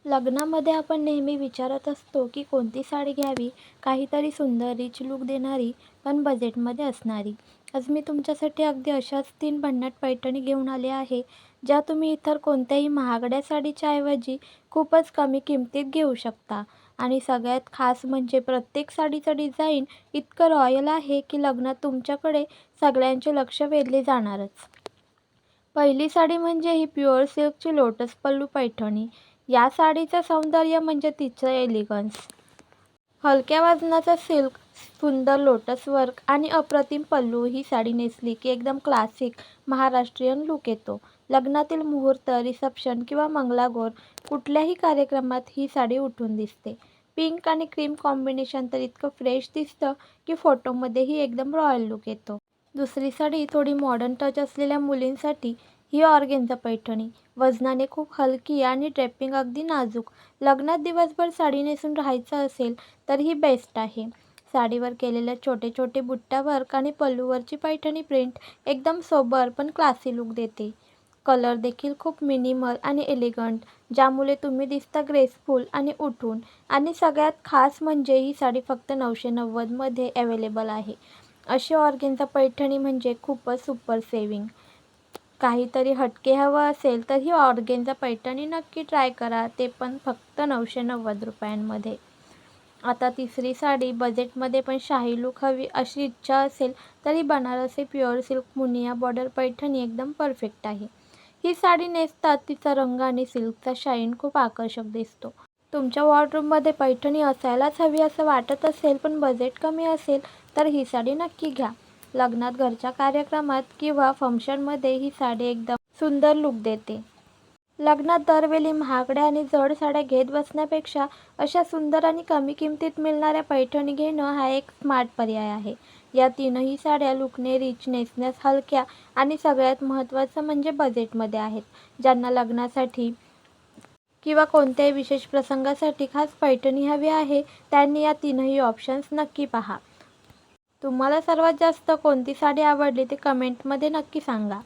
लग्नामध्ये आपण नेहमी विचारत असतो की कोणती साडी घ्यावी, काहीतरी सुंदर रिच लूक देणारी पण बजेटमध्ये असणारी. आज मी तुमच्यासाठी अगदी अशाच 3 भन्नाट पैठणी घेऊन आले आहे, ज्या तुम्ही इतर कोणत्याही महागड्या साडीच्या ऐवजी खूपच कमी किमतीत घेऊ शकता. आणि सगळ्यात खास म्हणजे प्रत्येक साडीचं डिझाईन इतकं रॉयल आहे की लग्नात तुमच्याकडे सगळ्यांचे लक्ष वेधले जाणारच. पहिली साडी म्हणजे ही प्युअर सिल्कची लोटस पल्लू पैठणी. या साडीचं सौंदर्य म्हणजे तिचं एलिगन्स. हलक्या वजनाचा सिल्क, सुंदर लोटस वर्क आणि अप्रतिम पल्लू. ही साडी नेसली की एकदम क्लासिक महाराष्ट्रीयन लूक येतो. लग्नातील मुहूर्त, रिसेप्शन किंवा मंगळागौर कुठल्याही कार्यक्रमात ही साडी उठून दिसते. पिंक आणि क्रीम कॉम्बिनेशन तर इतकं फ्रेश दिसतं की फोटोमध्येही एकदम रॉयल लूक येतो. दुसरी साडी थोडी मॉडर्न टच असलेल्या मुलींसाठी. ही ऑर्गेन्झा पैठणी. वजनाने खूप हलकी आणि ड्रेपिंग अगदी नाजूक. लग्नात दिवसभर साडी नेसून राहायचं असेल तर ही बेस्ट आहे. साडीवर केलेल्या छोटे छोटे बुट्टा वर्क आणि पल्लूवरची पैठणी प्रिंट एकदम सोबर पण क्लासी लूक देते. कलर देखील खूप मिनिमल आणि एलिगंट, ज्यामुळे तुम्ही दिसता ग्रेसफुल आणि उठून. आणि सगळ्यात खास म्हणजे ही साडी फक्त 990 मध्ये अवेलेबल आहे. अशी ऑर्गेन्झा पैठणी म्हणजे खूपच सुपर सेविंग. काहीतरी हटके हवं असेल तर ही ऑर्गेन्झा पैठणी नक्की ट्राय करा, ते पण फक्त 990 रुपयांमध्ये. आता तिसरी साडी. बजेटमध्ये पण शाही लूक हवी अशी इच्छा असेल तर ही बनारसी प्युअर सिल्क मुनिया बॉर्डर पैठणी एकदम परफेक्ट आहे. ही साडी नेसतात तिचा रंग आणि सिल्कचा शाईन खूप आकर्षक दिसतो. तुमच्या वॉर्डरोबमध्ये पैठणी असायलाच हवी असं वाटत असेल पण बजेट कमी असेल तर ही साडी नक्की घ्या. लग्नात, घरच्या कार्यक्रमात किंवा फंक्शनमध्ये ही साडी एकदम सुंदर लूक देते. लग्नात दरवेळी महागड्या आणि जड साड्या घेत बसण्यापेक्षा अशा सुंदर आणि कमी किमतीत मिळणाऱ्या पैठणी घेणं हा एक स्मार्ट पर्याय आहे. या तीनही साड्या लुकने रिच, नेसण्यास हलक्या आणि सगळ्यात महत्त्वाचं म्हणजे बजेटमध्ये आहेत. ज्यांना लग्नासाठी किंवा कोणत्याही विशेष प्रसंगासाठी खास पैठणी हवी आहे त्यांनी या तीनही ऑप्शन्स नक्की पहा. तुम्हाला सर्वात जास्त कोणती साडी आवडली ते कमेंटमध्ये नक्की सांगा.